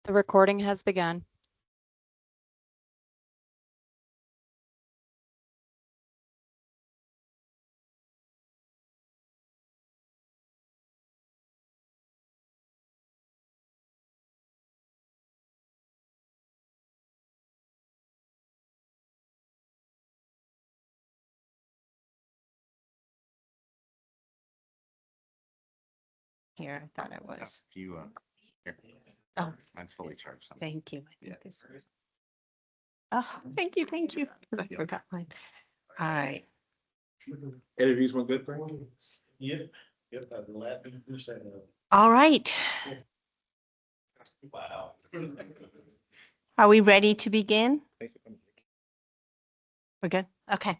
The recording has begun. Here, I thought it was. You, here. Oh, Mine's fully charged. thank you. I Yeah. think this- Oh, thank you, thank you. 'Cause I forgot mine. All right. Interviews went good, Frank? Yep, I'm glad you said that. All right. Wow. Are we ready to begin? We're good. Okay.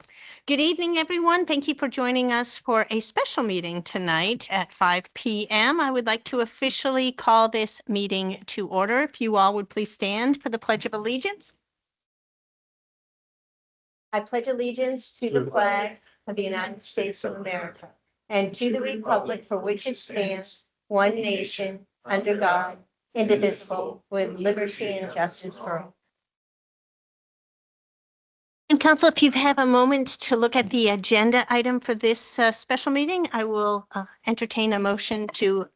Good evening, everyone. Thank you for joining us for a special meeting tonight at 5 p.m. I would like to officially call this meeting to order. If you all would please stand for the Pledge of Allegiance. I pledge allegiance to the flag of the United States of America and to the republic for which it stands, one nation, under God, indivisible, with liberty and justice for all. And Council, if you have a moment to look at the agenda item for this special meeting, I will entertain a motion to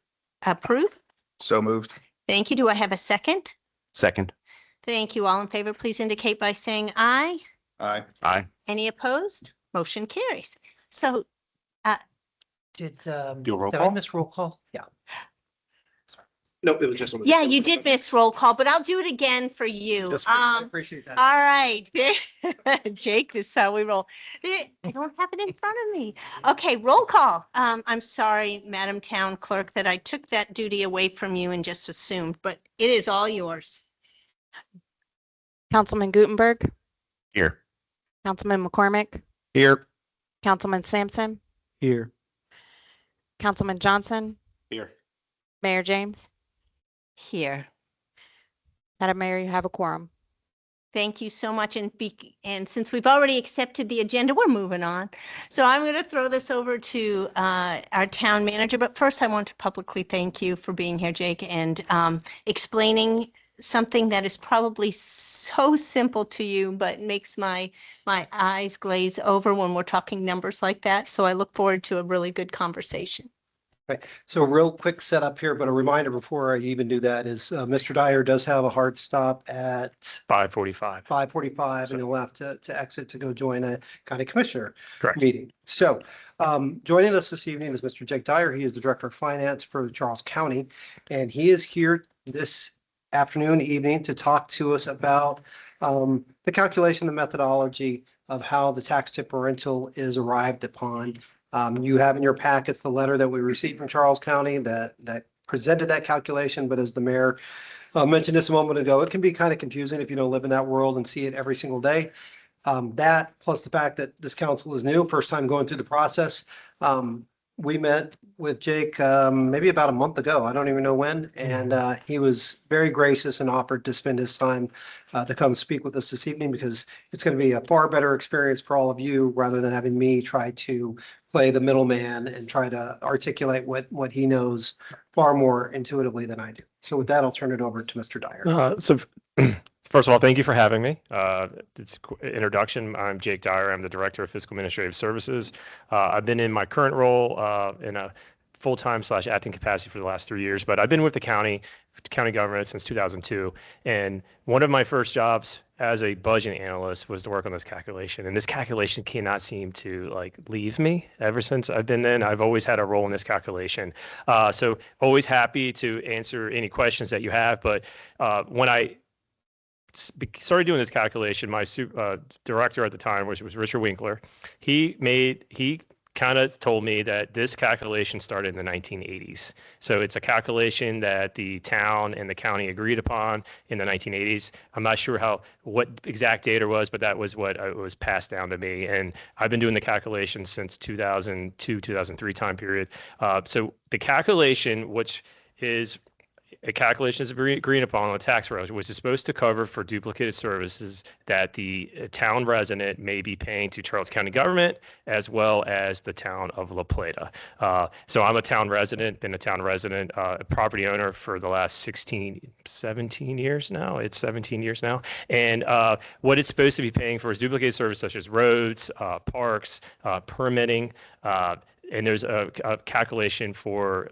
approve. So moved. Thank you. Do I have a second? Second. Thank you. All in favor, please indicate by saying aye. Aye. Aye. Any opposed? Motion carries. So Did, Do a roll did I call? miss roll call? Yeah. No, it was just. yeah, you did miss roll call, but I'll do it again for you. I appreciate that. All right. Jake, this is how we roll. I don't have it in front of me. Okay, roll call. I'm sorry, Madam Town Clerk, that I took that duty away from you and just assumed, but it is all yours. Councilman Gutenberg, Here. Councilman McCormick, Here. Councilman Sampson, Here. Councilman Johnson, Here. Mayor James. Here. Madam Mayor, you have a quorum. Thank you so much. And since we've already accepted the agenda, we're moving on. So I'm going to throw this over to our town manager. But first, I want to publicly thank you for being here, Jake, and explaining something that is probably so simple to you, but makes my eyes glaze over when we're talking numbers like that. So I look forward to a really good conversation. So real quick setup here, but a reminder before I even do that is Mr. Dyer does have a hard stop at 5:45. 5:45 and he'll have to exit to go join a county commissioner Correct. meeting. So joining us this evening is Mr. Jake Dyer. He is the Director of Finance for Charles County. And he is here this afternoon, evening to talk to us about the calculation, the methodology of how the tax differential is arrived upon. You have in your packets the letter that we received from Charles County that presented that calculation, but as the mayor mentioned this a moment ago, it can be kind of confusing if you don't live in that world and see it every single day. That plus the fact that this council is new, first time going through the process. We met with Jake maybe about a month ago. I don't even know when. And he was very gracious and offered to spend his time to come speak with us this evening because it's going to be a far better experience for all of you rather than having me try to play the middleman and try to articulate what he knows far more intuitively than I do. So with that, I'll turn it over to Mr. Dyer. So first of all, thank you for having me. It's an introduction. I'm Jake Dyer. I'm the Director of Fiscal Administrative Services. I've been in my current role in a full-time / acting capacity for the last 3 years, but I've been with the county government since 2002. And one of my first jobs as a budget analyst was to work on this calculation. And this calculation cannot seem to leave me ever since I've been in. I've always had a role in this calculation. So always happy to answer any questions that you have. But when I started doing this calculation, my director at the time, which was Richard Winkler, he kind of told me that this calculation started in the 1980s. So it's a calculation that the town and the county agreed upon in the 1980s. I'm not sure what exact data was, but that was what was passed down to me. And I've been doing the calculation since 2002, 2003 time period. So the calculation, which is a calculation is agreed upon on tax revenue, which is supposed to cover for duplicated services that the town resident may be paying to Charles County government as well as the town of La Plata. So I'm a town resident, been a town resident, property owner for the last 17 years now. It's 17 years now. And what it's supposed to be paying for is duplicated services such as roads, parks, permitting, and there's a calculation for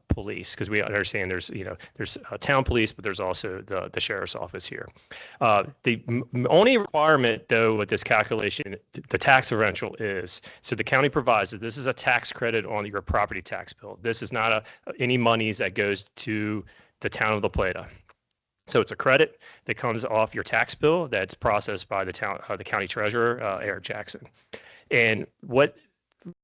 police, because we understand there's town police, but there's also the sheriff's office here. The only requirement, though, with this calculation, the tax differential is, so the county provides that this is a tax credit on your property tax bill. This is not any monies that goes to the town of La Plata. So it's a credit that comes off your tax bill that's processed by the county treasurer, Eric Jackson. And what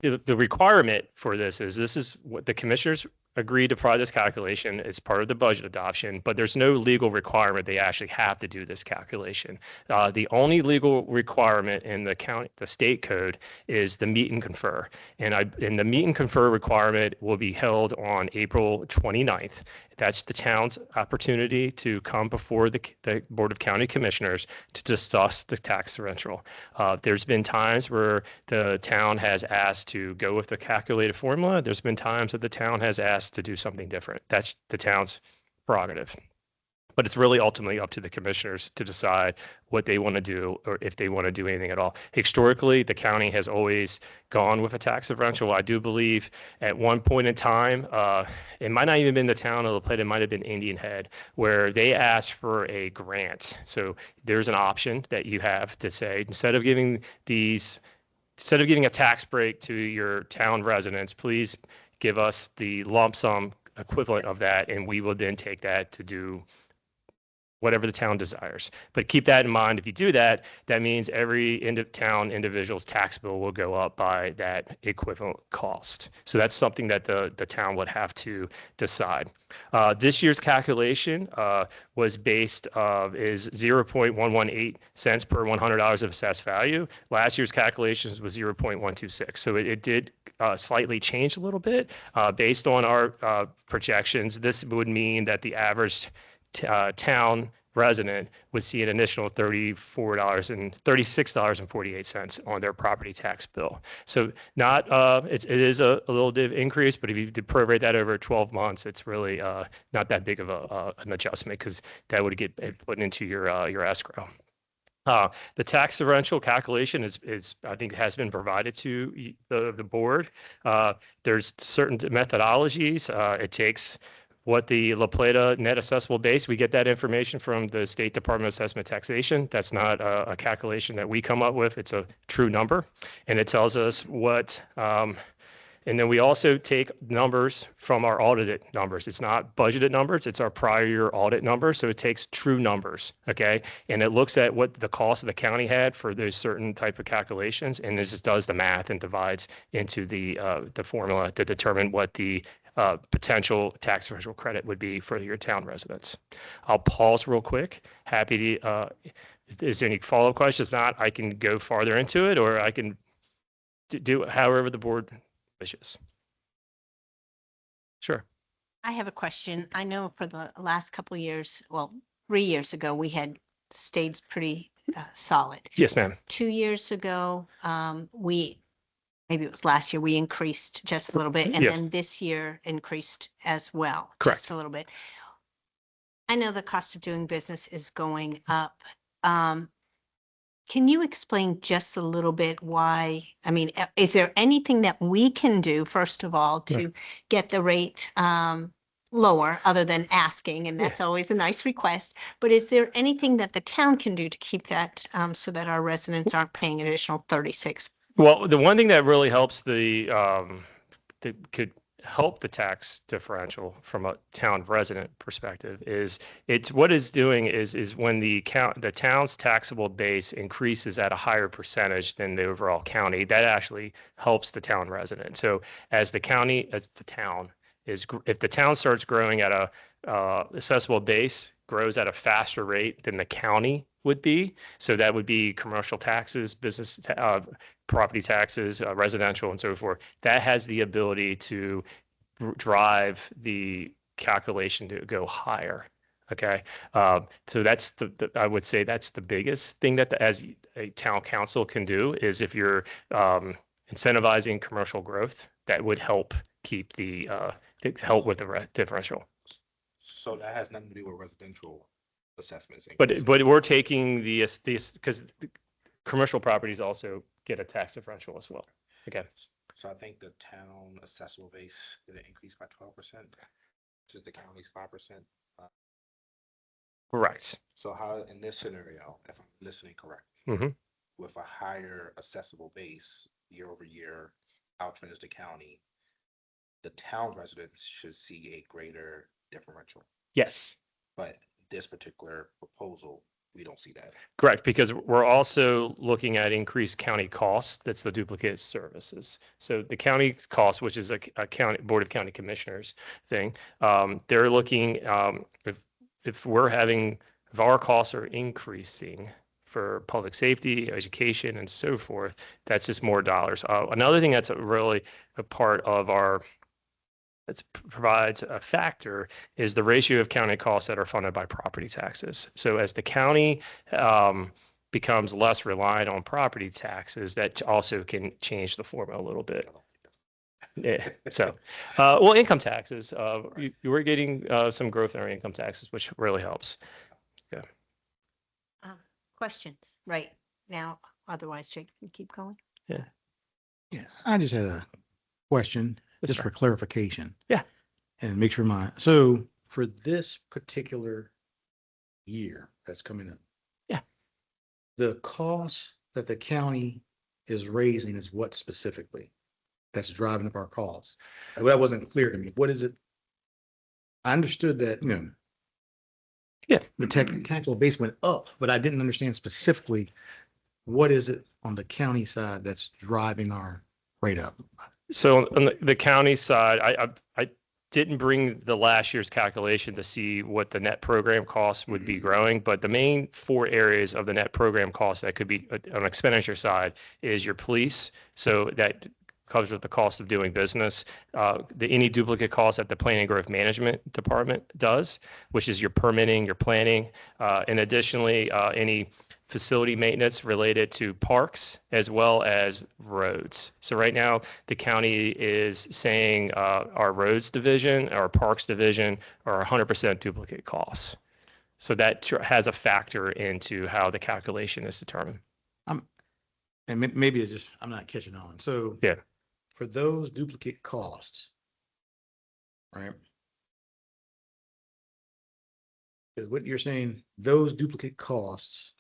the requirement for this is what the commissioners agreed to provide this calculation. It's part of the budget adoption, but there's no legal requirement they actually have to do this calculation. The only legal requirement in the state code is the meet and confer. And the meet and confer requirement will be held on April 29th. That's the town's opportunity to come before the Board of County Commissioners to discuss the tax differential. There's been times where the town has asked to go with the calculated formula. There's been times that the town has asked to do something different. That's the town's prerogative. But it's really ultimately up to the commissioners to decide what they want to do or if they want to do anything at all. Historically, the county has always gone with a tax differential. I do believe at one point in time, it might not even been the town of La Plata, it might have been Indian Head, where they asked for a grant. So there's an option that you have to say, instead of giving a tax break to your town residents, please give us the lump sum equivalent of that, and we will then take that to do whatever the town desires. But keep that in mind. If you do that, that means every town individual's tax bill will go up by that equivalent cost. So that's something that the town would have to decide. This year's calculation was based is 0.118 cents per $100 of assessed value. Last year's calculations was 0.126. So it did slightly change a little bit. Based on our projections, this would mean that the average town resident would see an additional $36.48 on their property tax bill. So not it is a little bit of increase, but if you did prorate that over 12 months, it's really not that big of an adjustment, because that would get put into your escrow. The tax differential calculation is I think has been provided to the board. There's certain methodologies. It takes what the La Plata net assessable base, we get that information from the State Department of Assessment Taxation. That's not a calculation that we come up with. It's a true number. And it tells us what, and then we also take numbers from our audited numbers. It's not budgeted numbers, it's our prior year audit numbers. So it takes true numbers, okay? And it looks at what the cost of the county had for those certain type of calculations. And this just does the math and divides into the formula to determine what the potential tax differential credit would be for your town residents. I'll pause real quick. Happy to, is there any follow-up questions? If not, I can go farther into it, or I can do however the board wishes. Sure. I have a question. I know for the last couple of years, well, 3 years ago, we had stayed pretty solid. Yes, ma'am. 2 years ago, maybe it was last year, we increased just a little bit, and Yes. then this year increased as well. Correct. Just a little bit. I know the cost of doing business is going up. Can you explain just a little bit why? I mean, is there anything that we can do, first of all, to get the rate lower, other than asking, and that's always a nice request, but is there anything that the town can do to keep that so that our residents aren't paying an additional 36? Well, the one thing that really helps that could help the tax differential from a town resident perspective is what it's doing is when the town's taxable base increases at a higher percentage than the overall county, that actually helps the town resident. So if the town starts growing at a assessable base, grows at a faster rate than the county would be. So that would be commercial taxes, business property taxes, residential, and so forth. That has the ability to drive the calculation to go higher. Okay. So that's I would say that's the biggest thing that as a town council can do is if you're incentivizing commercial growth, that would help keep help with the differential. So that has nothing to do with residential assessments. But we're taking these because commercial properties also get a tax differential as well. Okay. So I think the town assessable base did it increase by 12%, which is the county's 5%. Correct. So how in this scenario, if I'm listening correctly, Mhm. with a higher assessable base year over year, outtrend is the county, the town residents should see a greater differential. Yes. But this particular proposal, we don't see that. Correct, because we're also looking at increased county costs. That's the duplicate services. So the county cost, which is a county Board of County Commissioners thing, they're looking if our costs are increasing for public safety, education, and so forth, that's just more dollars. Another thing that's really a part of that provides a factor is the ratio of county costs that are funded by property taxes. So as the county becomes less reliant on property taxes, that also can change the formula a little bit. Yeah. So, well, income taxes, you were getting some growth in our income taxes, which really helps. Yeah. Questions right now? Otherwise, Jake, can keep going. Yeah, I just had a question, Yes, just sir. for clarification. Yeah. And make sure so for this particular year that's coming up. Yeah. The cost that the county is raising is what specifically that's driving up our costs? That wasn't clear to me. What is it? I understood that, Yeah. the taxable base went up, but I didn't understand specifically what is it on the county side that's driving our rate up? So on the county side, I didn't bring the last year's calculation to see what the net program costs would be growing, but the main 4 areas of the net program costs that could be on the expenditure side is your police. So that covers with the cost of doing business, any duplicate costs that the Planning and Growth Management Department does, which is your permitting, your planning, and additionally, any facility maintenance related to parks as well as roads. So right now, the county is saying our roads division, our parks division are 100% duplicate costs. So that has a factor into how the calculation is determined. And maybe it's just, I'm not catching on. So Yeah. For those duplicate costs, right? Is what you're saying, those duplicate costs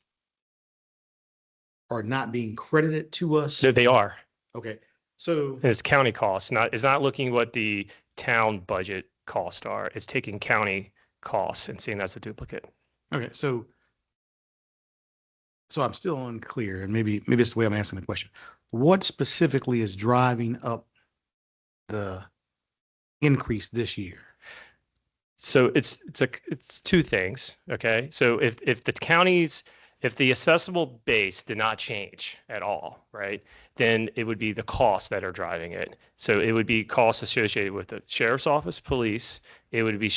are not being credited to us? So they are. Okay, so, It's county costs, it's not looking what the town budget costs are. It's taking county costs and seeing that's a duplicate. okay, so I'm still unclear, and maybe it's the way I'm asking the question. What specifically is driving up the increase this year? So it's 2 things. Okay. So if the assessable base did not change at all, right, then it would be the costs that are driving it. So it would be costs associated with the sheriff's office, police. It would be,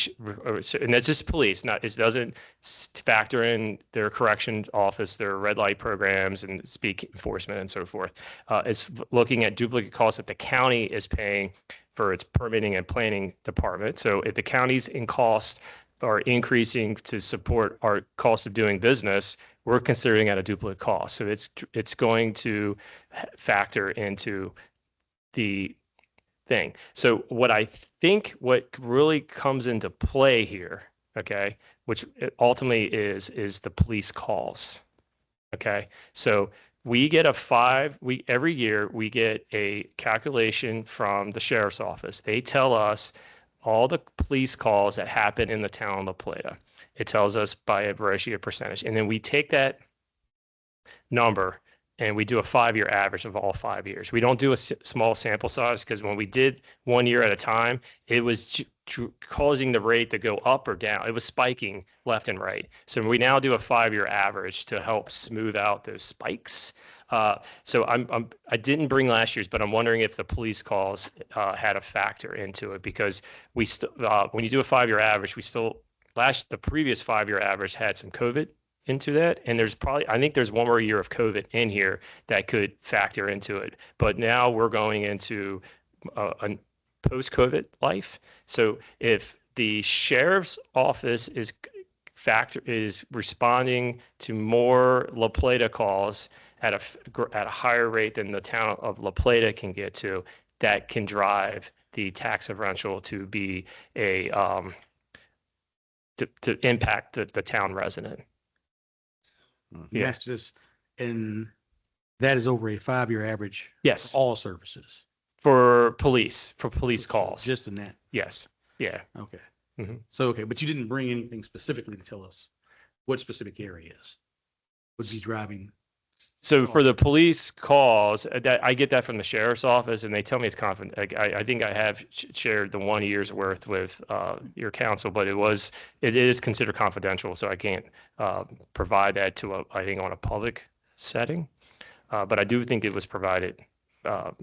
and that's just police, it doesn't factor in their corrections office, their red light programs and speed enforcement and so forth. It's looking at duplicate costs that the county is paying for its permitting and planning department. So if the county's in cost are increasing to support our cost of doing business, we're considering at a duplicate cost. So it's going to factor into the thing. So what I think what really comes into play here, okay, which ultimately is the police calls. Okay. So we get every year we get a calculation from the sheriff's office. They tell us all the police calls that happen in the town of La Plata. It tells us by a ratio percentage. And then we take that number and we do a 5-year average of all 5 years. We don't do a small sample size because when we did 1 year at a time, it was causing the rate to go up or down. It was spiking left and right. So we now do a 5-year average to help smooth out those spikes. So I didn't bring last year's, but I'm wondering if the police calls had a factor into it, because we still when you do a 5-year average, the previous 5-year average had some COVID into that, and I think there's one more year of COVID in here that could factor into it. But now we're going into a post-COVID life. So if the sheriff's office is responding to more La Plata calls at a higher rate than the town of La Plata can get to, that can drive the tax differential to be to impact the town resident. Yeah. That's just, and that is over a 5-year average. Yes, All services. for police calls. Just in that. Yes, yeah. Okay. Mhm. So, okay, but you didn't bring anything specifically to tell us what specific areas would be driving. So for the police calls, that I get that from the sheriff's office, and they tell me it's confident. I think I have shared the 1 year's worth with your council, but it is considered confidential, so I can't provide that to I think on a public setting. But I do think it was provided. But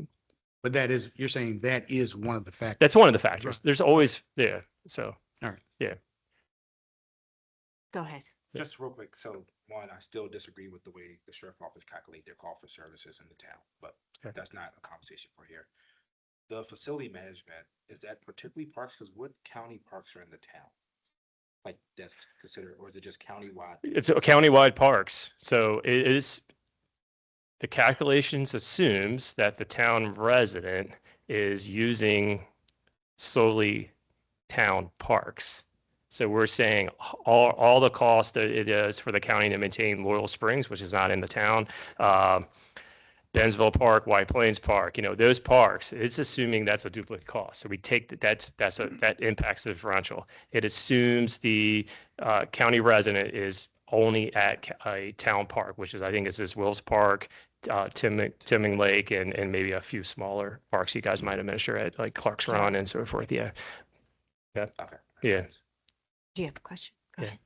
that is, you're saying that is one of the factors. That's one of the factors. Right. There's always, yeah. So Go ahead. Just real quick, so one, I still disagree with the way the sheriff office calculate their call for services in the town, but Okay. that's not a conversation for here. The facility management, is that particularly parks, because what county parks are in the town? Like that's considered, or is it just countywide? it's a countywide parks. So it is, the calculations assumes that the town resident is using solely town parks. So we're saying all the cost that it is for the county to maintain Laurel Springs, which is not in the town, Bensville Park, White Plains Park, those parks, it's assuming that's a duplicate cost. So we take that impacts the differential. It assumes the county resident is only at a town park, which is, I think, is this Wills Park, Timming Lake, and maybe a few smaller parks you guys might administer at, like Clark's Run and so forth. Yeah. Okay. Yeah. Do you have a question? Go Yeah. ahead.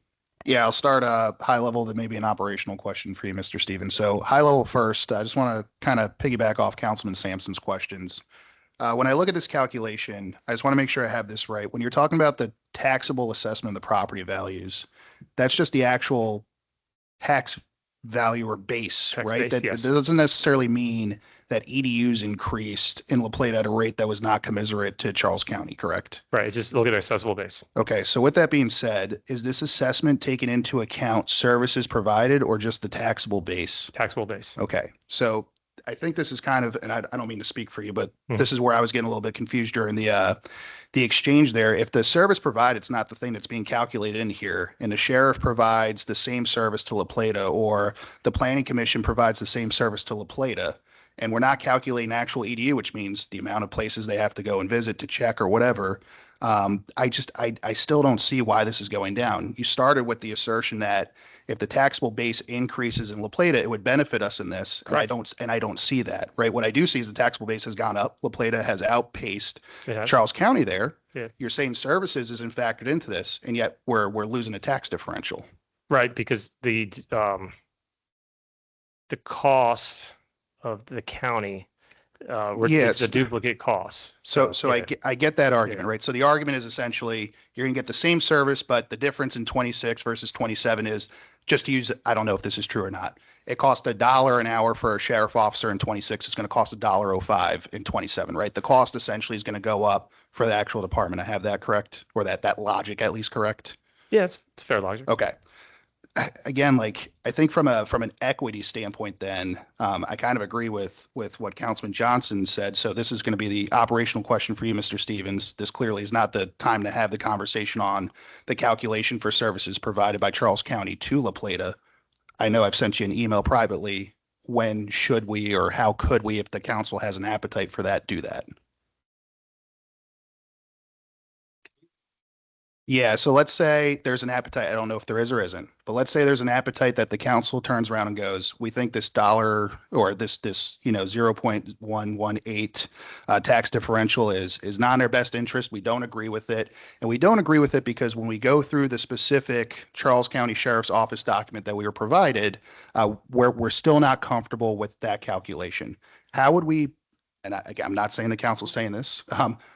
Yeah, I'll start high level, then maybe an operational question for you, Mr. Stevens. So high level first, I just want to kind of piggyback off Councilman Sampson's questions. When I look at this calculation, I just want to make sure I have this right. When you're talking about the taxable assessment of the property values, that's just the actual tax value or base, Tax right? base, That yes. doesn't necessarily mean that EDUs increased in La Plata at a rate that was not commensurate to Charles County, correct? Right. It's just look at the accessible base. Okay, so with that being said, is this assessment taking into account services provided or just the taxable base? Taxable base. Okay, so I think this is kind of, and I don't mean to speak for you, but Mhm. this is where I was getting a little bit confused during the exchange there. If the service provided is not the thing that's being calculated in here, and the sheriff provides the same service to La Plata, or the planning commission provides the same service to La Plata, and we're not calculating actual EDU, which means the amount of places they have to go and visit to check or whatever, I still don't see why this is going down. You started with the assertion that if the taxable base increases in La Plata, it would benefit us in this. Correct. And I don't see that, right? What I do see is the taxable base has gone up. La Plata has outpaced It has. Charles County there. Yeah. You're saying services isn't factored into this, and yet we're losing a tax differential. Right, because the cost of the county Yes. is the duplicate costs. So yeah. I get that argument, right? So the argument is essentially you're going to get the same service, but the difference in 26 versus 27 is, just to use, I don't know if this is true or not. It costs $1 an hour for a sheriff officer in 26. It's going to cost $1.05 in 27, right? The cost essentially is going to go up for the actual department. I have that correct, or that logic at least correct? Yeah, it's fair logic. Okay. Again, like I think from an equity standpoint, then I kind of agree with what Councilman Johnson said. So this is going to be the operational question for you, Mr. Stevens. This clearly is not the time to have the conversation on the calculation for services provided by Charles County to La Plata. I know I've sent you an email privately. When should we, or how could we, if the council has an appetite for that, do that? Yeah, so let's say there's an appetite. I don't know if there is or isn't, but let's say there's an appetite that the council turns around and goes, we think this dollar or this 0.118 tax differential is not in our best interest. We don't agree with it. And we don't agree with it because when we go through the specific Charles County Sheriff's Office document that we were provided, we're still not comfortable with that calculation. How would we, and again, I'm not saying the council's saying this,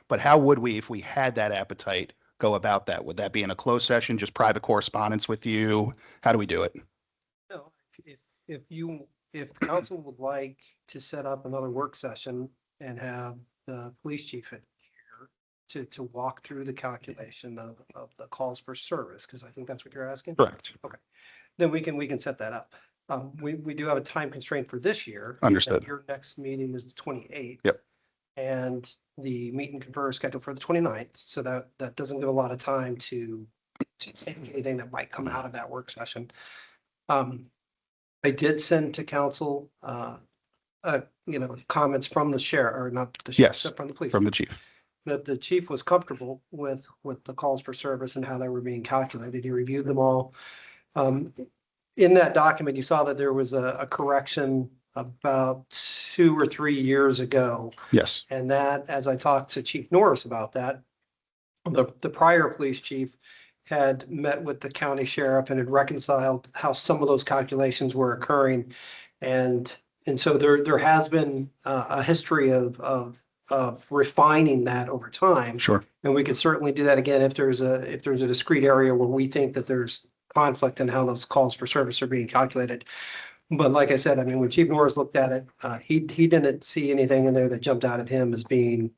but how would we, if we had that appetite, go about that? Would that be in a closed session, just private correspondence with you? How do we do it? No, if the council would like to set up another work session and have the police chief in here to walk through the calculation of the calls for service, because I think that's what you're asking. Correct. Then we can set that up. We do have a time constraint for this year. Understood. Your next meeting is the 28th. Yep. And the meet and confer is scheduled for the 29th. So that doesn't give a lot of time to take anything that might come out of that work session. I did send to council, comments from the sheriff, or not the sheriff, Yes, from the police. from the chief. That the chief was comfortable with the calls for service and how they were being calculated. He reviewed them all. In that document, you saw that there was a correction about 2 or 3 years ago. Yes. And that, as I talked to Chief Norris about that, the prior police chief had met with the county sheriff and had reconciled how some of those calculations were occurring. And so there has been a history of refining that over time. Sure. And we could certainly do that again if there's a discrete area where we think that there's conflict in how those calls for service are being calculated. But like I said, I mean, when Chief Norris looked at it, he didn't see anything in there that jumped out at him as being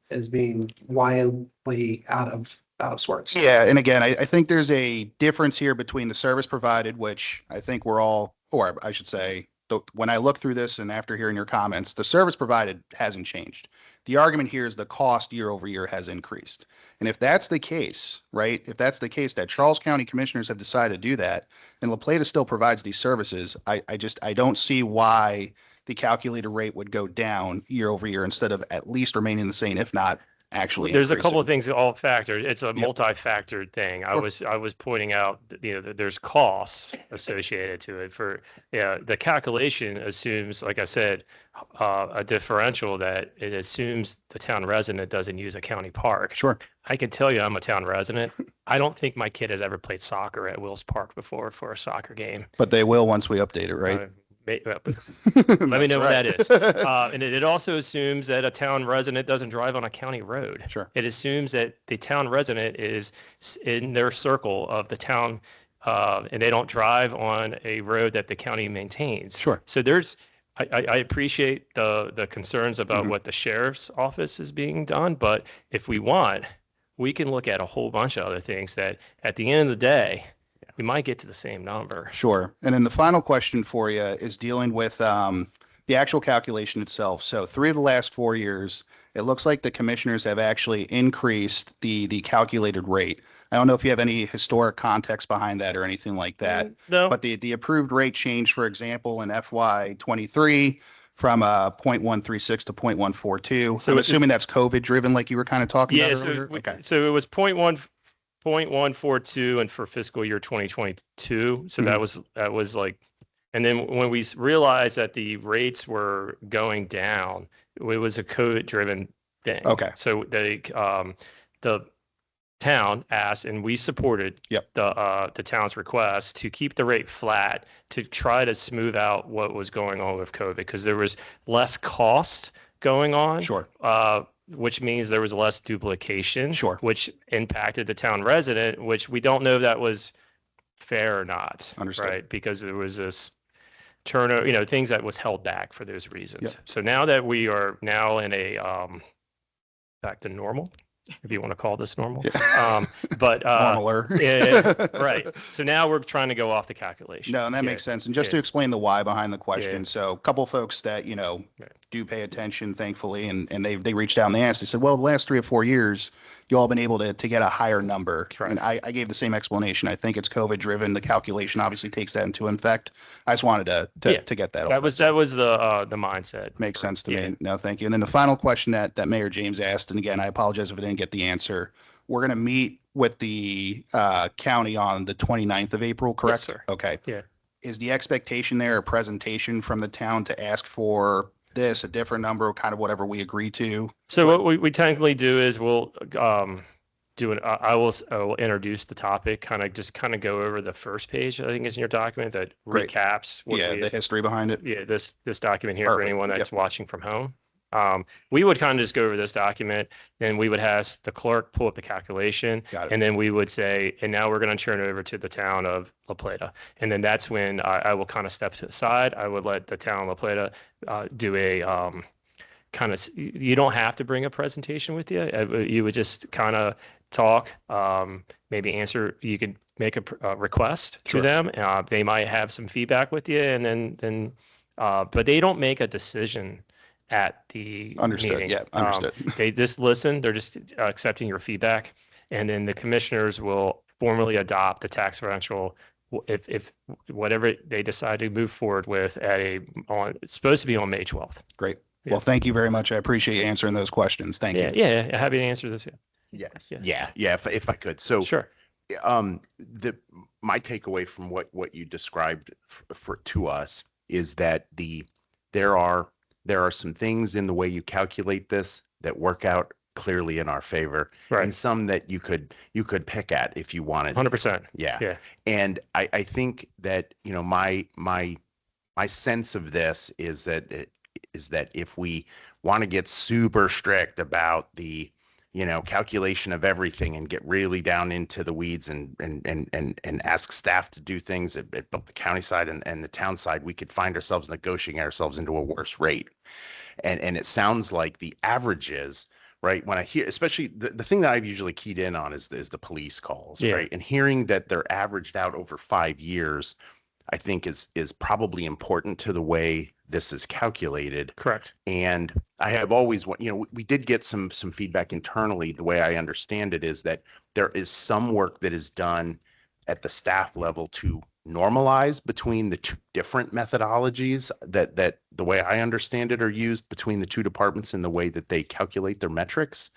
wildly out of sorts. Yeah, and again, I think there's a difference here between the service provided, which I think we're all, or I should say, when I look through this and after hearing your comments, the service provided hasn't changed. The argument here is the cost year over year has increased. And if that's the case, right, if that's the case that Charles County commissioners have decided to do that and La Plata still provides these services, I don't see why the calculated rate would go down year over year instead of at least remaining the same, if not actually There's a couple of increasing. things that all factored. It's a multi-factored thing. I was pointing out that, that there's costs associated to it. For the calculation assumes, like I said, a differential that it assumes the town resident doesn't use a county park. Sure. I can tell you, I'm a town resident. I don't think my kid has ever played soccer at Wills Park before for a soccer game. But they will once we update it, right? Let me That's know what that right. is. And it also assumes that a town resident doesn't drive on a county road. Sure. It assumes that the town resident is in their circle of the town, and they don't drive on a road that the county maintains. Sure. So I appreciate the concerns about what the sheriff's office is being done, but if we want, we can look at a whole bunch of other things that at the end of the day, we might get to the same number. Sure. And then the final question for you is dealing with the actual calculation itself. So 3 of the last 4 years, it looks like the commissioners have actually increased the calculated rate. I don't know if you have any historic context behind that or anything like that. No. But the approved rate change, for example, in FY 23 from 0.136 to 0.142. So I'm assuming that's COVID driven, like you were kind of talking Yeah, about so, earlier. Okay. so it was 0.142 and for fiscal year 2022. So that was like, and then when we realized that the rates were going down, it was a COVID driven thing. Okay. So the town asked, and we supported Yep. the town's request to keep the rate flat to try to smooth out what was going on with COVID, because there was less cost going on. Sure. Which means there was less duplication. Sure. Which impacted the town resident, which we don't know if that was fair or not. Understood. Right, because there was this turnover, things that was held back for those reasons. Yep. So now that we are now in a back to normal, if you want to call this normal. Yeah. But Normaler. yeah, right. So now we're trying to go off the calculation. No, and that Yeah. makes sense. And just Yeah. to explain the why behind the question. Yeah. So a couple folks that, Right. do pay attention, thankfully, and they reached out and they asked, they said, well, the last 3 or 4 years, you all been able to get a higher number. Correct. And I gave the same explanation. I think it's COVID driven. The calculation obviously takes that into effect. I just wanted Yeah. to get that. That off. was the mindset. Makes sense to Yeah. me. No, thank you. And then the final question that Mayor James asked, and again, I apologize if I didn't get the answer. We're going to meet with the county on the 29th of April, correct? sir. Okay. Yeah. Is the expectation there a presentation from the town to ask for this, a different number, kind of whatever we agree to? So what we technically do is we'll I will introduce the topic, kind of go over the first page, I think is in your document that Great. recaps what Yeah, we, the history behind it. yeah, this document here for Perfect. anyone that's Yep. watching from home. We would kind of just go over this document, then we would have the clerk pull up the calculation, Got it. and then we would say, and now we're going to turn it over to the town of La Plata. And then that's when I will kind of step aside. I would let the town of La Plata do a you don't have to bring a presentation with you. You would just kind of talk, maybe answer, you could make a request to Sure. them. They might have some feedback with you, and then but they don't make a decision at the Understood. meeting. Yeah, understood. They just listen. They're just accepting your feedback, and then the commissioners will formally adopt the tax differential if whatever they decide to move forward with it's supposed to be on May 12th. Great. Yeah. Well, thank you very much. I appreciate you answering those questions. Thank you. Yeah. Happy to answer this. Yeah, Yeah. yeah. If I could, so Sure. my takeaway from what you described to us is that there are some things in the way you calculate this that work out clearly in our favor, Right. and some that you could pick at if you wanted. 100%. Yeah. Yeah. And I think that, my sense of this is that if we want to get super strict about the, calculation of everything and get really down into the weeds and ask staff to do things at both the county side and the town side, we could find ourselves negotiating ourselves into a worse rate. And it sounds like the averages, right? When I hear, especially the thing that I've usually keyed in on is the police calls, Yeah. right? And hearing that they're averaged out over 5 years, I think is probably important to the way this is calculated. Correct. And I have always, we did get some feedback internally. The way I understand it is that there is some work that is done at the staff level to normalize between the two different methodologies that the way I understand it are used between the two departments in the way that they calculate their metrics.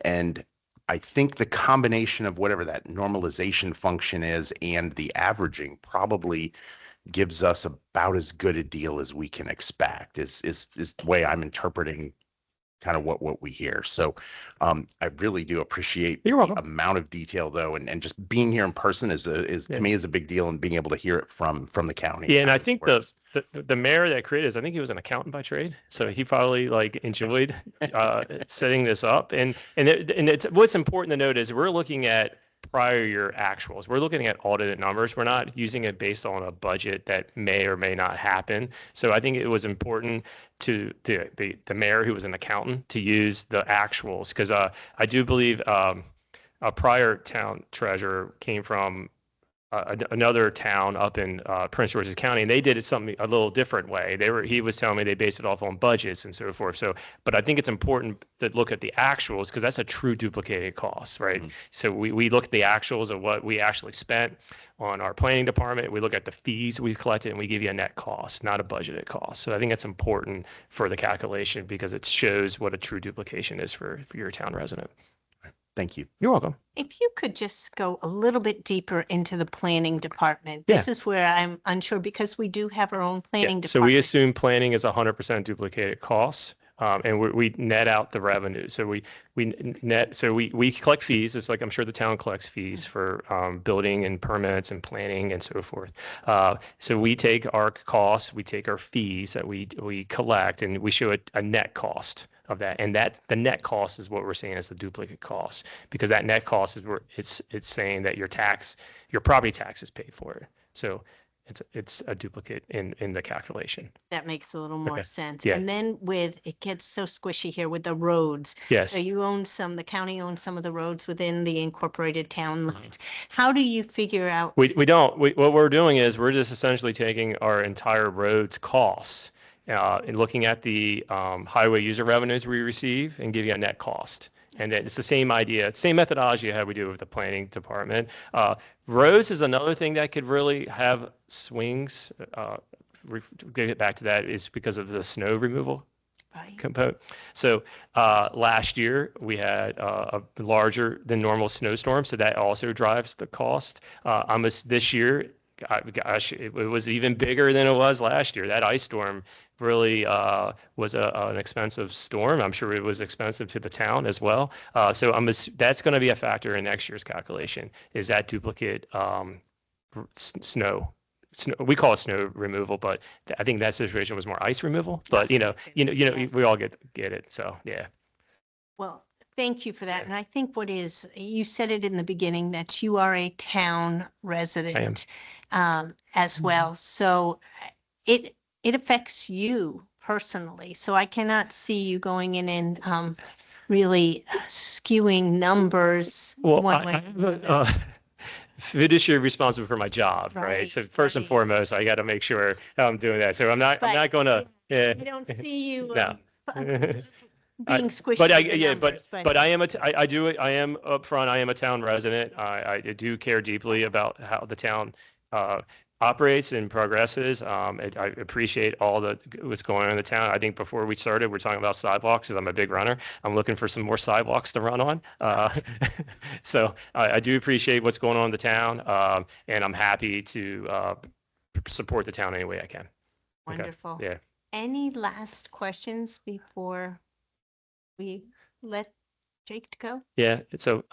And I think the combination of whatever that normalization function is and the averaging probably gives us about as good a deal as we can expect is the way I'm interpreting kind of what we hear. So I really do appreciate You're welcome. the amount of detail though, and just being here in person is Yeah. to me is a big deal, and being able to hear it from the county. Yeah, and how I this think works. the mayor that created this, I think he was an accountant by trade, so he probably enjoyed setting this up. And it's what's important to note is we're looking at prior year actuals. We're looking at audited numbers. We're not using it based on a budget that may or may not happen. So I think it was important to the mayor, who was an accountant, to use the actuals, because I do believe a prior town treasurer came from another town up in Prince George's County, and they did it something a little different way. He was telling me they based it off on budgets and so forth. So, but I think it's important to look at the actuals, because that's a true duplicated cost, right? Mhm. So we look at the actuals of what we actually spent on our planning department. We look at the fees we collected, and we give you a net cost, not a budgeted cost. So I think it's important for the calculation, because it shows what a true duplication is for your town resident. Thank you. You're welcome. If you could just go a little bit deeper into the planning department. Yeah. This is where I'm unsure, because we do have our own planning So we department. assume planning is 100% duplicated costs, and we net out the revenue. So we collect fees. It's like, I'm sure the town collects fees for building and permits and planning and so forth. So we take our costs, we take our fees that we collect, and we show a net cost of that. And that the net cost is what we're saying is the duplicate cost, because that net cost is where it's saying that your property tax is paid for it. So it's a duplicate in the calculation. That makes a little more Okay. sense. Yeah. And then it gets so squishy here with the roads. Yes. So the county owns some of the roads within the incorporated town Mm-hmm. lines. How do you figure out? We don't. What we're doing is we're just essentially taking our entire roads costs and looking at the highway user revenues we receive and giving a net cost. And it's the same idea, same methodology how we do with the planning department. Roads is another thing that could really have swings. Get back to that is because of the snow removal Right. component. So last year we had a larger than normal snowstorm, so that also drives the cost. This year, gosh, it was even bigger than it was last year. That ice storm really was an expensive storm. I'm sure it was expensive to the town as well. So that's going to be a factor in next year's calculation. Is that duplicate snow? We call it snow removal, but I think that situation was more ice removal. But Yes. we all get it. So yeah. Well, thank you for that. And I think you said it in the beginning that you are a town resident as well. So it affects you personally. So I cannot see you going in and really skewing numbers Well, one way. I'm a fiduciary responsible for my job, right? Right, So first and right. foremost, I got to make sure I'm doing that. So I'm not going to. I don't see you No. being squishy But with the numbers, but I am I am upfront. I am a town resident. I do care deeply about how the town operates and progresses. I appreciate what's going on in the town. I think before we started, we're talking about sidewalks, because I'm a big runner. I'm looking for some more sidewalks to run on. So I do appreciate what's going on in the town, and I'm happy to support the town any way I can. Okay. Wonderful. Yeah. Any last questions before we let Jake go? Yeah. So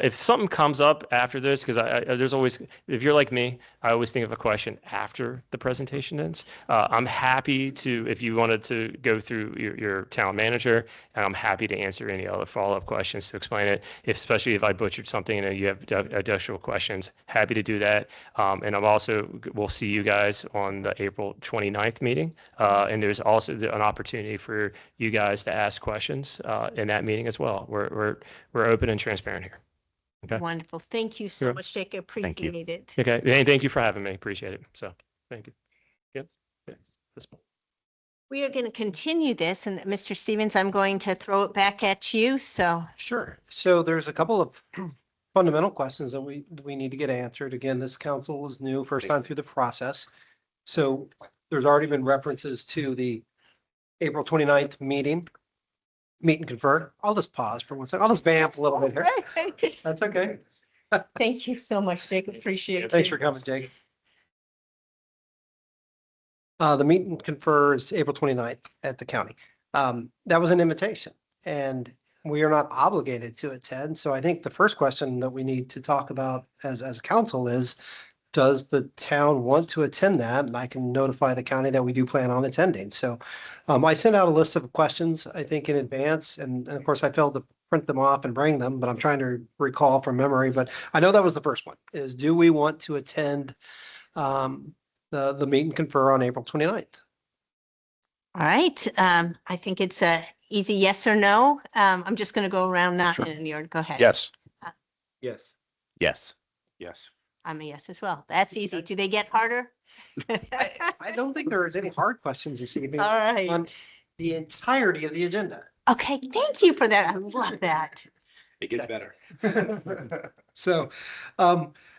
if something comes up after this, because there's always, if you're like me, I always think of a question after the presentation ends. I'm happy to, if you wanted to go through your town manager, and I'm happy to answer any other follow-up questions to explain it, especially if I butchered something and you have additional questions, happy to do that. And we'll see you guys on the April 29th meeting. And there's also an opportunity for you guys to ask questions in that meeting as well. We're open and transparent here. Okay. Wonderful. Thank you so Sure. much, Jake. I Thank you. appreciate it. Okay. And thank you for having me. Appreciate it. So thank you. Yep. Yeah. We are going to continue this, and Mr. Stevens, I'm going to throw it back at you. So Sure. So there's a couple of fundamental questions that we need to get answered. Again, this council is new, first time through the process. So there's already been references to the April 29th meet and confer. I'll just pause for 1 second. I'll just vamp a little bit here. That's okay. thank you so much, Jake. Appreciate it. Thanks for coming, Jake. The meet and confer is April 29th at the county. That was an invitation, and we are not obligated to attend. So I think the first question that we need to talk about as a council is, does the town want to attend that? And I can notify the county that we do plan on attending. So I sent out a list of questions, I think, in advance. And of course, I failed to print them off and bring them, but I'm trying to recall from memory. But I know that was the first one, is do we want to attend the meet and confer on April 29th? All right. I think it's a easy yes or no. I'm just going to go around, not Sure. in your, go ahead. Yes. Yes. Yes. Yes. I'm a yes as well. That's easy. Do they get harder? I don't think there is any hard questions this evening All on right. the entirety of the agenda. Okay. Thank you for that. I love that. It gets better. So,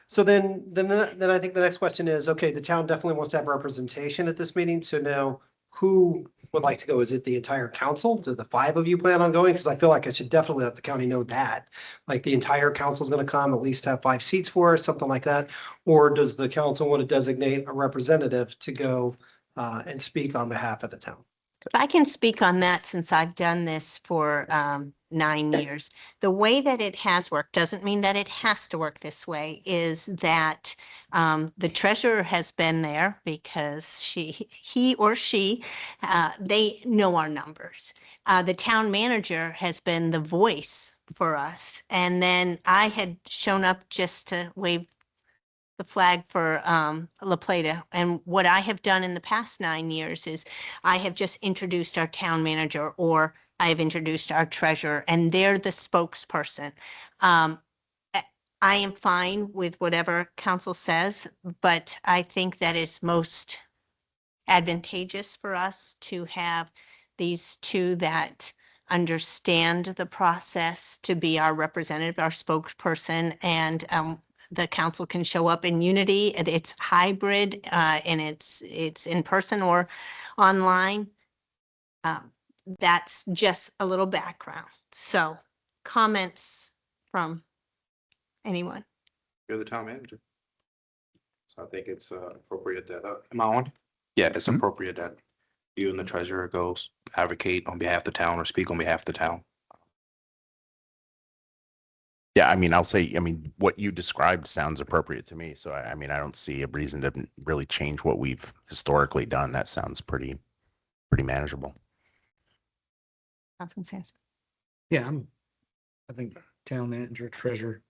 then I think the next question is, okay, the town definitely wants to have representation at this meeting. So now who would like to go? Is it the entire council? Do the 5 of you plan on going? Because I feel like I should definitely let the county know that. Like the entire council is going to come, at least have 5 seats for us, something like that. Or does the council want to designate a representative to go and speak on behalf of the town? If I can speak on that, since I've done this for 9 years, the way that it has worked doesn't mean that it has to work this way, is that the treasurer has been there because he or she, they know our numbers. The town manager has been the voice for us. And then I had shown up just to wave the flag for La Plata. And what I have done in the past 9 years is I have just introduced our town manager, or I have introduced our treasurer, and they're the spokesperson. I am fine with whatever council says, but I think that is most advantageous for us to have these 2 that understand the process to be our representative, our spokesperson, and the council can show up in unity. It's hybrid, and it's in person or online. that's just a little background. So comments from anyone? You're the town manager. So I think it's appropriate that, am I on? Yeah, it's Mhm. appropriate that you and the treasurer goes advocate on behalf of the town or speak on behalf of the town. Yeah, I mean, I'll say, I mean, what you described sounds appropriate to me. So I mean, I don't see a reason to really change what we've historically done. That sounds pretty manageable. Councilman Sampson? Yeah, I think town manager, treasurer.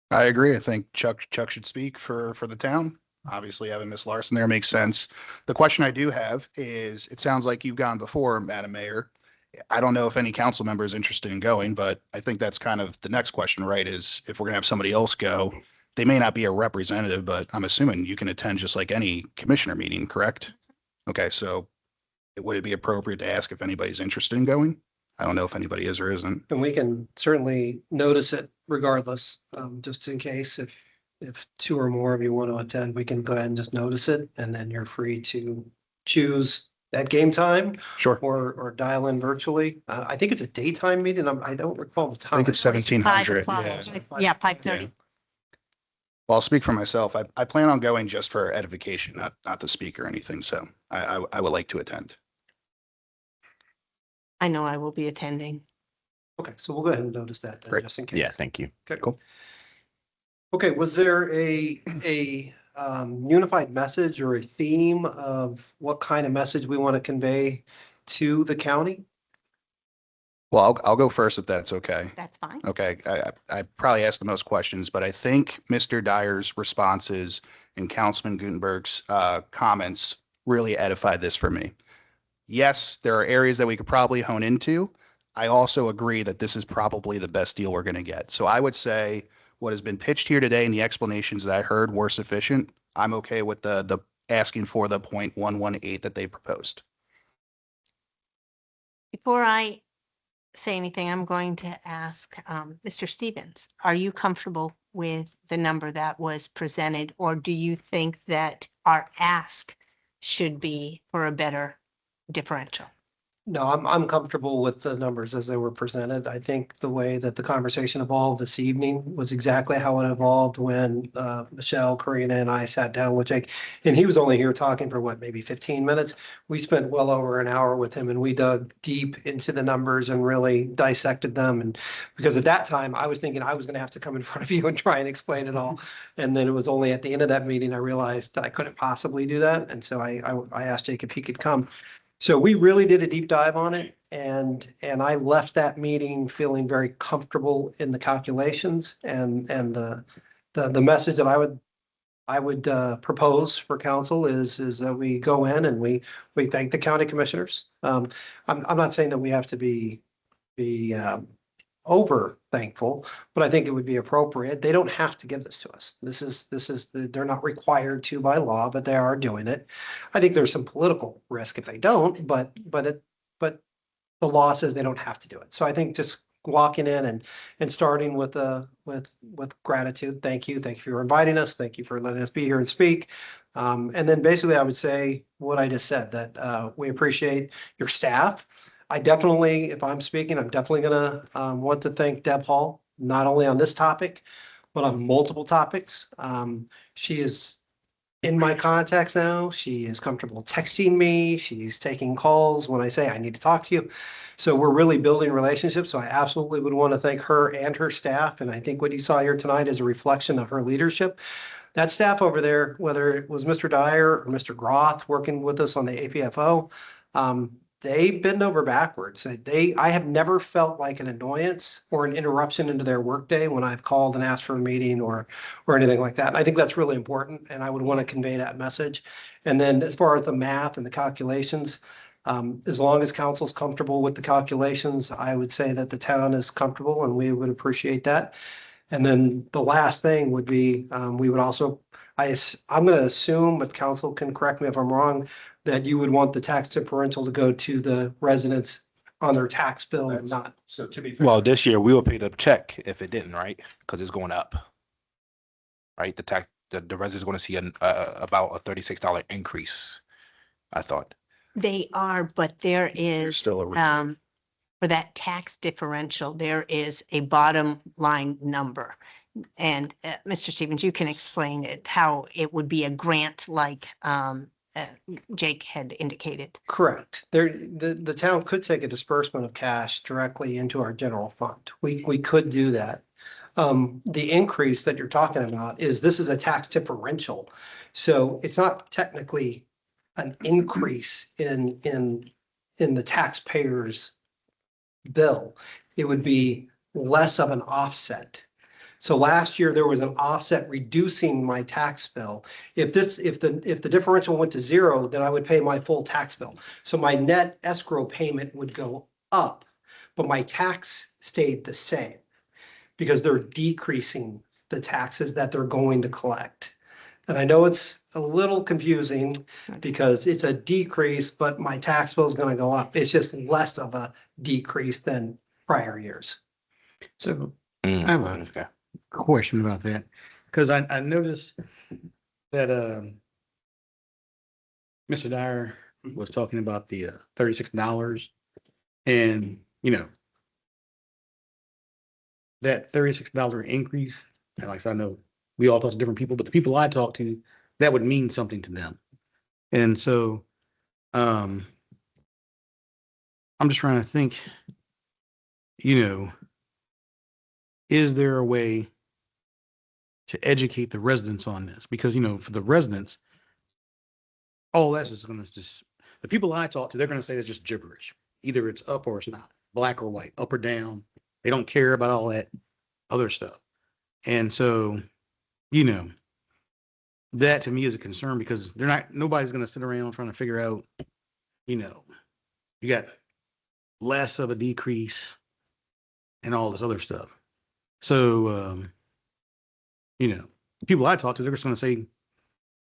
I agree. I think Chuck should speak for the town. Obviously, having Miss Larson there makes sense. The question I do have is, it sounds like you've gone before, Madam Mayor. I don't know if any council member is interested in going, but I think that's kind of the next question, right? Is if we're gonna have somebody else go, they may not be a representative, but I'm assuming you can attend just like any commissioner meeting, correct? Okay, so would it be appropriate to ask if anybody's interested in going? I don't know if anybody is or isn't. And we can certainly notice it regardless, just in case if two or more of you want to attend, we can go ahead and just notice it, and then you're free to choose at game time Sure. or dial in virtually. I think it's a daytime meeting. I don't recall the I time. think it's 5 1700. o'clock. Yeah. Yeah, 5:30. Well, I'll speak for myself. I plan on going just for edification, not to speak or anything. So I would like to attend. I know I will be attending. Okay, so we'll go ahead and notice that then, Great. just in case. Yeah, thank you. Okay. Cool. Okay, was there a unified message or a theme of what kind of message we want to convey to the county? Well, I'll go first if that's okay. That's fine. Okay, I probably asked the most questions, but I think Mr. Dyer's responses and Councilman Gutenberg's comments really edified this for me. Yes, there are areas that we could probably hone into. I also agree that this is probably the best deal we're going to get. So I would say what has been pitched here today and the explanations that I heard were sufficient. I'm okay with the asking for the 0.118 that they proposed. Before I say anything, I'm going to ask Mr. Stevens, are you comfortable with the number that was presented, or do you think that our ask should be for a better differential? No, I'm comfortable with the numbers as they were presented. I think the way that the conversation evolved this evening was exactly how it evolved when Michelle, Karina, and I sat down with Jake. And he was only here talking for what, maybe 15 minutes. We spent well over an hour with him, and we dug deep into the numbers and really dissected them. And because at that time, I was thinking I was going to have to come in front of you and try and explain it all. And then it was only at the end of that meeting I realized that I couldn't possibly do that. And so I asked Jake if he could come. So we really did a deep dive on it, and I left that meeting feeling very comfortable in the calculations and the message that I would propose for council is that we go in and we thank the county commissioners. I'm not saying that we have to be over thankful, but I think it would be appropriate. They don't have to give this to us. They're not required to by law, but they are doing it. I think there's some political risk if they don't, but the law says they don't have to do it. So I think just walking in and starting with gratitude. Thank you for inviting us. Thank you for letting us be here and speak. And then basically I would say what I just said, that we appreciate your staff. I definitely, if I'm speaking, I'm definitely gonna want to thank Deb Hall, not only on this topic, but on multiple topics. She is in my contacts now. She is comfortable texting me. She's taking calls when I say I need to talk to you. So we're really building relationships. So I absolutely would want to thank her and her staff. And I think what you saw here tonight is a reflection of her leadership. That staff over there, whether it was Mr. Dyer or Mr. Groth working with us on the APFO, they bend over backwards. I have never felt like an annoyance or an interruption into their workday when I've called and asked for a meeting or anything like that. And I think that's really important, and I would want to convey that message. And then as far as the math and the calculations, as long as council's comfortable with the calculations, I would say that the town is comfortable, and we would appreciate that. And then the last thing would be, we would also, I'm going to assume, but council can correct me if I'm wrong, that you would want the tax differential to go to the residents on their tax bill and not. So to be fair. Well, this year we will pay the check if it didn't, right? Because it's going up. Right? The residents going to see about a $36 increase, I thought. They are, but there There's is, still a. for that tax differential, there is a bottom line number. And Mr. Stevens, you can explain it, how it would be a grant like Jake had indicated. Correct. The town could take a disbursement of cash directly into our general fund. We could do that. The increase that you're talking about this is a tax differential. So it's not technically an increase in the taxpayer's bill. It would be less of an offset. So last year there was an offset reducing my tax bill. If the differential went to zero, then I would pay my full tax bill. So my net escrow payment would go up, but my tax stayed the same because they're decreasing the taxes that they're going to collect. And I know it's a little confusing because it's a decrease, but my tax bill is going to go up. It's just less of a decrease than prior years. So Mm, I have a okay. question about that, because I noticed that Mr. Dyer was talking about the $36, and that $36 increase, and like I said, I know we all talk to different people, but the people I talk to, that would mean something to them. And so I'm just trying to think, is there a way to educate the residents on this? Because, for the residents, all that's just going to the people I talk to, they're going to say it's just gibberish. Either it's up or it's not, black or white, up or down. They don't care about all that other stuff. And so, that to me is a concern, because nobody's going to sit around trying to figure out, you got less of a decrease and all this other stuff. So, people I talk to, they're just going to say,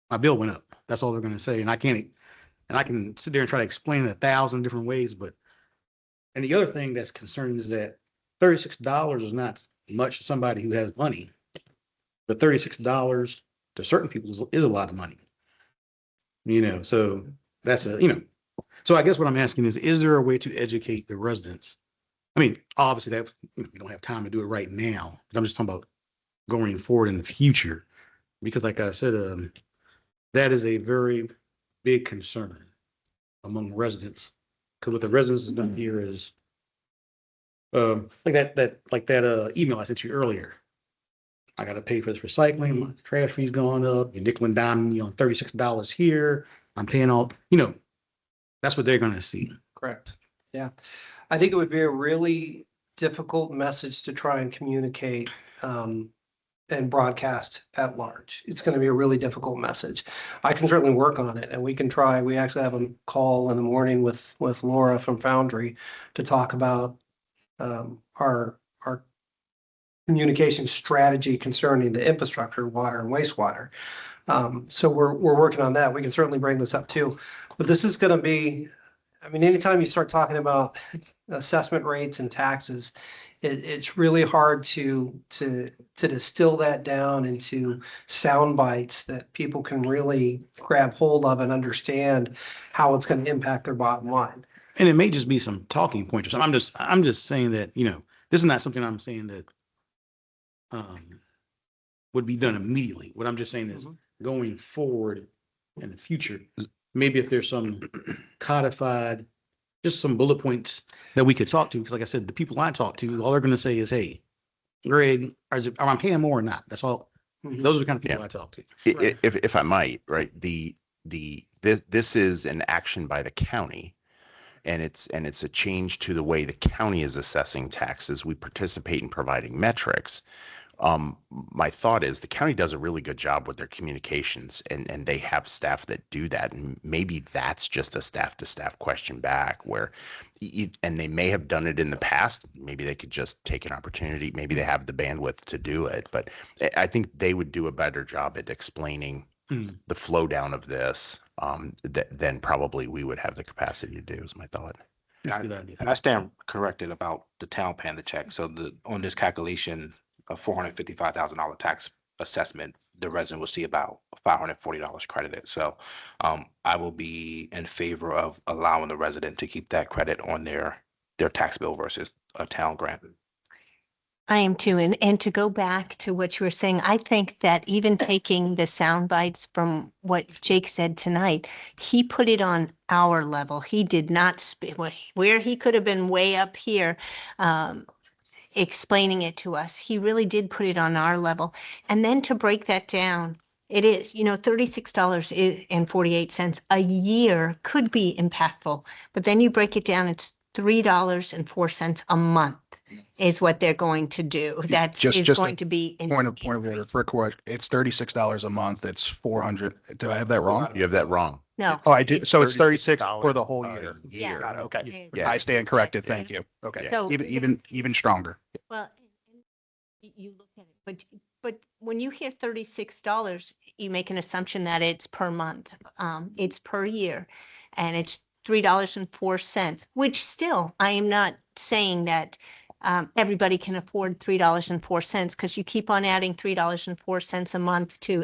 my bill went up. That's all they're going to say. And I can sit there and try to explain it 1,000 different ways. And the other thing that's concerning is that $36 is not much to somebody who has money, but $36 to certain people is a lot of money. So that's so I guess what I'm asking is there a way to educate the residents? I mean, obviously that we don't have time to do it right now, but I'm just talking about going forward in the future, because like I said, that is a very big concern among residents. Because what the residents have done here is, like that email I sent you earlier. I got to pay for this recycling. My trash fee's gone up. You nickel and dime me on $36 here. I'm paying all. That's what they're going to see. Correct. Yeah. I think it would be a really difficult message to try and communicate and broadcast at large. It's going to be a really difficult message. I can certainly work on it, and we can try. We actually have a call in the morning with Laura from Foundry to talk about our communication strategy concerning the infrastructure, water and wastewater. So we're working on that. We can certainly bring this up too. But this is going to be, anytime you start talking about assessment rates and taxes, it's really hard to distill that down into sound bites that people can really grab hold of and understand how it's going to impact their bottom line. And it may just be some talking points or something. I'm just saying that, this is not something I'm saying that would be done immediately. What I'm just saying is going forward in the future, maybe if there's some codified, just some bullet points that we could talk to. Because like I said, the people I talk to, all they're going to say is, hey, Greg, am I paying more or not? That's all. Those are the kind of people I talk to. Right. If I might, right, this is an action by the county, and it's a change to the way the county is assessing taxes. We participate in providing metrics. My thought is the county does a really good job with their communications, and they have staff that do that. And maybe that's just a staff to staff question back where, and they may have done it in the past. Maybe they could just take an opportunity. Maybe they have the bandwidth to do it, but I think they would do a better job at explaining the flow down of this than probably we would have the capacity to do, is my thought. That's a good idea. And I stand corrected about the town paying the check. So on this calculation, a $455,000 tax assessment, the resident will see about $540 credited. So I will be in favor of allowing the resident to keep that credit on their tax bill versus a town grant. I am too. And to go back to what you were saying, I think that even taking the sound bites from what Jake said tonight, he put it on our level. He did not, where he could have been way up here, explaining it to us. He really did put it on our level. And then to break that down, it is, $36.48 a year could be impactful, but then you break it down, it's $3.04 a month is what they're going to do. That's Just going a to be. an Point of order increase. for correct. It's $36 a month. It's 400. Do I have that wrong? You have that wrong. No. Oh, I do. So it's 36 $36 for the whole a year. Yeah. Got it. Okay. Yeah. I stand corrected. Thank you. Okay. So- Even stronger. Well, you look at it, but when you hear $36, you make an assumption that it's per month. It's per year, and it's $3.04, which still, I am not saying that everybody can afford $3.04, because you keep on adding $3.04 a month to,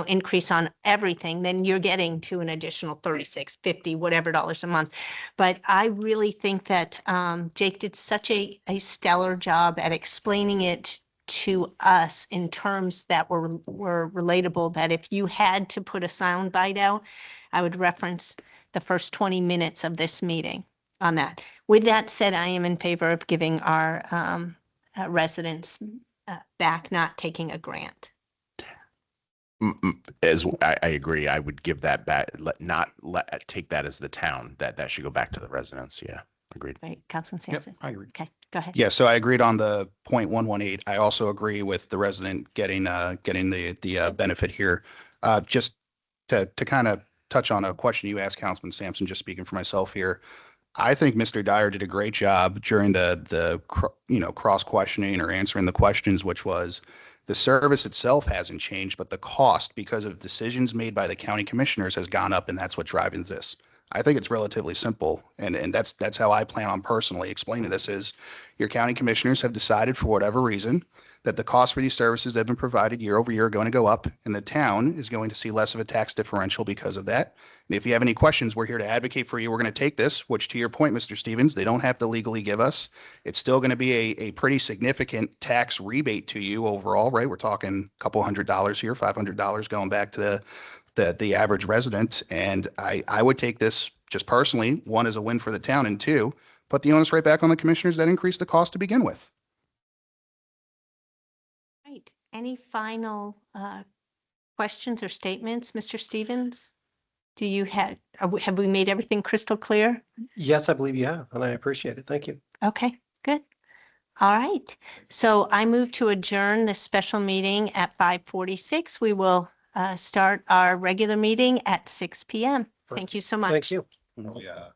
increase on everything, then you're getting to an additional 36, 50, whatever dollars a month. But I really think that Jake did such a stellar job at explaining it to us in terms that were relatable, that if you had to put a sound bite out, I would reference the first 20 minutes of this meeting on that. With that said, I am in favor of giving our residents back, not taking a grant. As I agree, I would give that back, take that as the town, that should go back to the residents. Yeah, agreed. Right, Councilman Yep, Sampson? I agree. Okay, go ahead. Yeah, so I agreed on the 0.118. I also agree with the resident getting the benefit here. Just to kind of touch on a question you asked, Councilman Sampson, just speaking for myself here. I think Mr. Dyer did a great job during the cross questioning or answering the questions, which was the service itself hasn't changed, but the cost because of decisions made by the county commissioners has gone up, and that's what's driving this. I think it's relatively simple, and that's how I plan on personally explaining this is your county commissioners have decided for whatever reason that the cost for these services that have been provided year over year are going to go up, and the town is going to see less of a tax differential because of that. And if you have any questions, we're here to advocate for you. We're going to take this, which to your point, Mr. Stevens, they don't have to legally give us. It's still going to be a pretty significant tax rebate to you overall, right? We're talking a couple $100 here, $500 going back to the average resident. And I would take this just personally, one, as a win for the town, and two, put the onus right back on the commissioners that increased the cost to begin with. Right. Any final questions or statements, Mr. Stevens? Do you have we made everything crystal clear? Yes, I believe you have, and I appreciate it. Thank you. Okay, good. All right. So I move to adjourn this special meeting at 5:46. We will start our regular meeting at 6 p.m. Thank you so much. Thank you. Yeah.